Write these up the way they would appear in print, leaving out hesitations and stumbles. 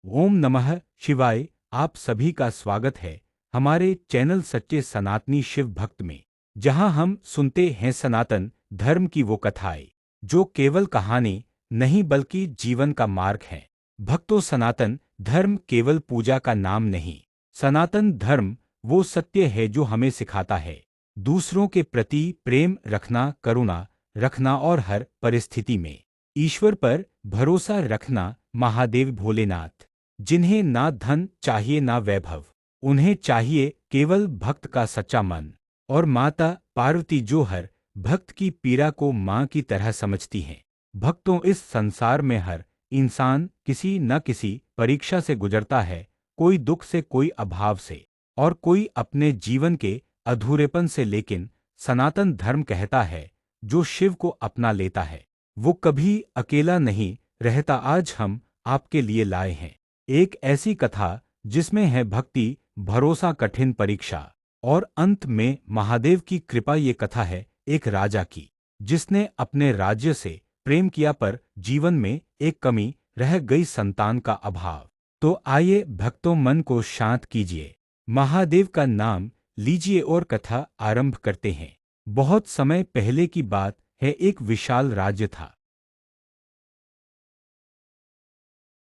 ओम नमः शिवाय। आप सभी का स्वागत है हमारे चैनल सच्चे सनातनी शिव भक्त में, जहां हम सुनते हैं सनातन धर्म की वो कथाएं जो केवल कहानी नहीं बल्कि जीवन का मार्ग है। भक्तों, सनातन धर्म केवल पूजा का नाम नहीं। सनातन धर्म वो सत्य है जो हमें सिखाता है दूसरों के प्रति प्रेम रखना, करुणा रखना और हर परिस्थिति में ईश्वर पर भरोसा रखना। महादेव भोलेनाथ, जिन्हें ना धन चाहिए ना वैभव, उन्हें चाहिए केवल भक्त का सच्चा मन। और माता पार्वती, जो हर भक्त की पीड़ा को माँ की तरह समझती हैं। भक्तों, इस संसार में हर इंसान किसी न किसी परीक्षा से गुजरता है, कोई दुख से, कोई अभाव से और कोई अपने जीवन के अधूरेपन से। लेकिन सनातन धर्म कहता है, जो शिव को अपना लेता है वो कभी अकेला नहीं रहता। आज हम आपके लिए लाए हैं एक ऐसी कथा जिसमें है भक्ति, भरोसा, कठिन परीक्षा और अंत में महादेव की कृपा। ये कथा है एक राजा की, जिसने अपने राज्य से प्रेम किया पर जीवन में एक कमी रह गई, संतान का अभाव। तो आइए भक्तों, मन को शांत कीजिए, महादेव का नाम लीजिए और कथा आरंभ करते हैं। बहुत समय पहले की बात है, एक विशाल राज्य था।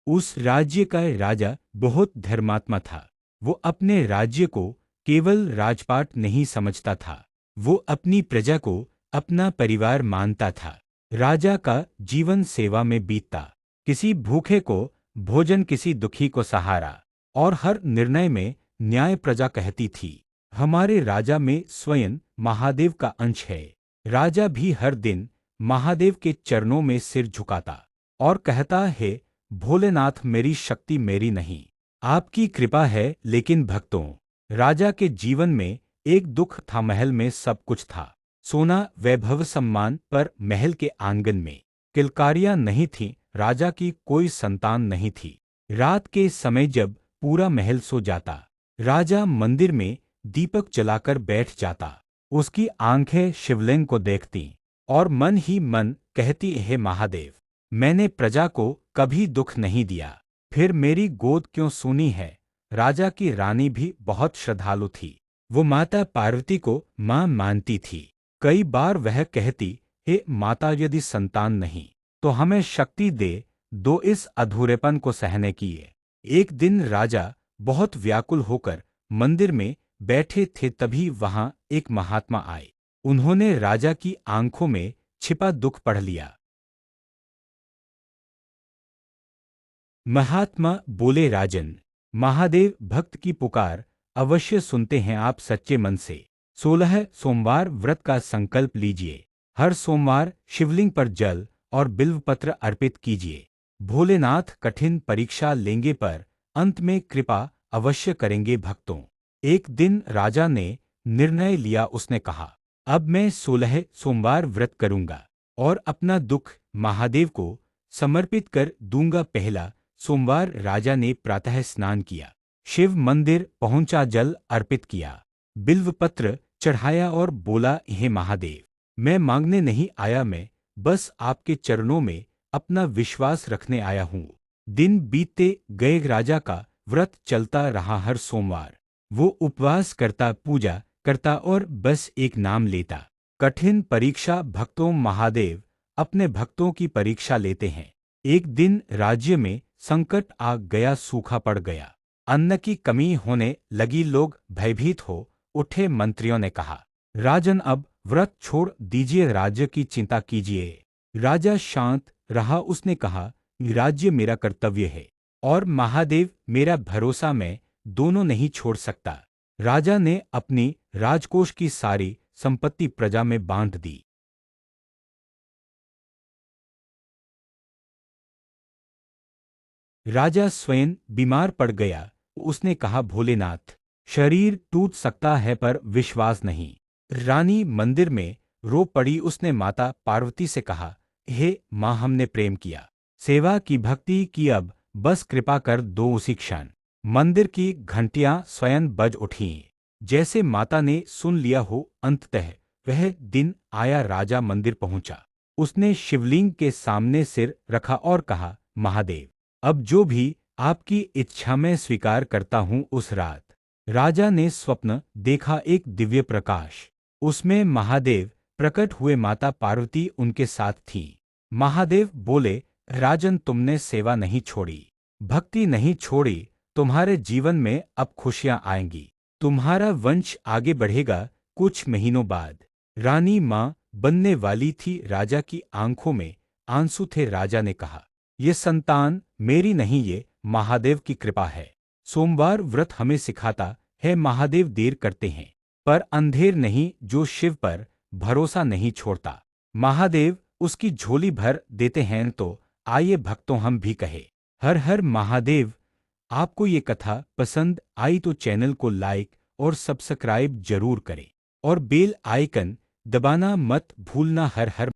उस राज्य का राजा बहुत धर्मात्मा था। वो अपने राज्य को केवल राजपाट नहीं समझता था, वो अपनी प्रजा को अपना परिवार मानता था। राजा का जीवन सेवा में बीतता, किसी भूखे को भोजन, किसी दुखी को सहारा और हर निर्णय में न्याय। प्रजा कहती थी, हमारे राजा में स्वयं महादेव का अंश है। राजा भी हर दिन महादेव के चरणों में सिर झुकाता और कहता है, भोलेनाथ, मेरी शक्ति मेरी नहीं, आपकी कृपा है। लेकिन भक्तों, राजा के जीवन में एक दुख था। महल में सब कुछ था, सोना, वैभव, सम्मान, पर महल के आंगन में किलकारियां नहीं थीं। राजा की कोई संतान नहीं थी। रात के समय जब पूरा महल सो जाता, राजा मंदिर में दीपक जलाकर बैठ जाता। उसकी आंखें शिवलिंग को देखती और मन ही मन कहती, हे महादेव, मैंने प्रजा को कभी दुख नहीं दिया, फिर मेरी गोद क्यों सूनी है। राजा की रानी भी बहुत श्रद्धालु थी, वो माता पार्वती को मां मानती थी। कई बार वह कहती, हे माता, यदि संतान नहीं तो हमें शक्ति दो इस अधूरेपन को सहने की। एक दिन राजा बहुत व्याकुल होकर मंदिर में बैठे थे, तभी वहां एक महात्मा आए। उन्होंने राजा की आंखों में छिपा दुख पढ़ लिया। महात्मा बोले, राजन, महादेव भक्त की पुकार अवश्य सुनते हैं आप सच्चे मन से। 16 सोमवार व्रत का संकल्प लीजिए। हर सोमवार शिवलिंग पर जल और बिल्वपत्र अर्पित कीजिए। भोलेनाथ कठिन परीक्षा लेंगे पर अंत में कृपा अवश्य करेंगे। भक्तों, एक दिन राजा ने निर्णय लिया। उसने कहा, अब मैं 16 सोमवार व्रत करूंगा और अपना दुख महादेव को समर्पित कर दूंगा। पहला सोमवार राजा ने प्रातः स्नान किया, शिव मंदिर पहुंचा, जल अर्पित किया, बिल्वपत्र चढ़ाया और बोला, हे महादेव, मैं मांगने नहीं आया, मैं बस आपके चरणों में अपना विश्वास रखने आया हूँ। दिन बीतते गए, राजा का व्रत चलता रहा। हर सोमवार वो उपवास करता, पूजा करता और बस एक नाम लेता, कठिन परीक्षा। भक्तों, महादेव अपने भक्तों की परीक्षा लेते हैं। एक दिन राज्य में संकट आ गया, सूखा पड़ गया, अन्न की कमी होने लगी, लोग भयभीत हो उठे। मंत्रियों ने कहा, राजन, अब व्रत छोड़ दीजिए, राज्य की चिंता कीजिए। राजा शांत रहा। उसने कहा, राज्य मेरा कर्तव्य है और महादेव मेरा भरोसा, मैं दोनों नहीं छोड़ सकता। राजा ने अपनी राजकोष की सारी संपत्ति प्रजा में बांट दी। राजा स्वयं बीमार पड़ गया। उसने कहा, भोलेनाथ, शरीर टूट सकता है पर विश्वास नहीं। रानी मंदिर में रो पड़ी। उसने माता पार्वती से कहा, हे माँ, हमने प्रेम किया, सेवा की, भक्ति की, अब बस कृपा कर दो। उसी क्षण मंदिर की घंटियां स्वयं बज उठीं, जैसे माता ने सुन लिया हो। अंततः वह दिन आया, राजा मंदिर पहुंचा। उसने शिवलिंग के सामने सिर रखा और कहा, महादेव, अब जो भी आपकी इच्छा मैं स्वीकार करता हूँ। उस रात राजा ने स्वप्न देखा, एक दिव्य प्रकाश। उसमें महादेव प्रकट हुए, माता पार्वती उनके साथ थी। महादेव बोले, राजन, तुमने सेवा नहीं छोड़ी, भक्ति नहीं छोड़ी, तुम्हारे जीवन में अब खुशियां आएंगी, तुम्हारा वंश आगे बढ़ेगा। कुछ महीनों बाद रानी मां बनने वाली थी। राजा की आंखों में आंसू थे। राजा ने कहा, ये संतान मेरी नहीं, ये महादेव की कृपा है। सोमवार व्रत हमें सिखाता है महादेव देर करते हैं पर अंधेर नहीं, जो शिव पर भरोसा नहीं छोड़ता महादेव उसकी झोली भर देते हैं। तो आइए भक्तों, हम भी कहे हर हर महादेव। आपको ये कथा पसंद आई तो चैनल को लाइक और सब्सक्राइब जरूर करें और बेल आइकन दबाना मत भूलना। हर हर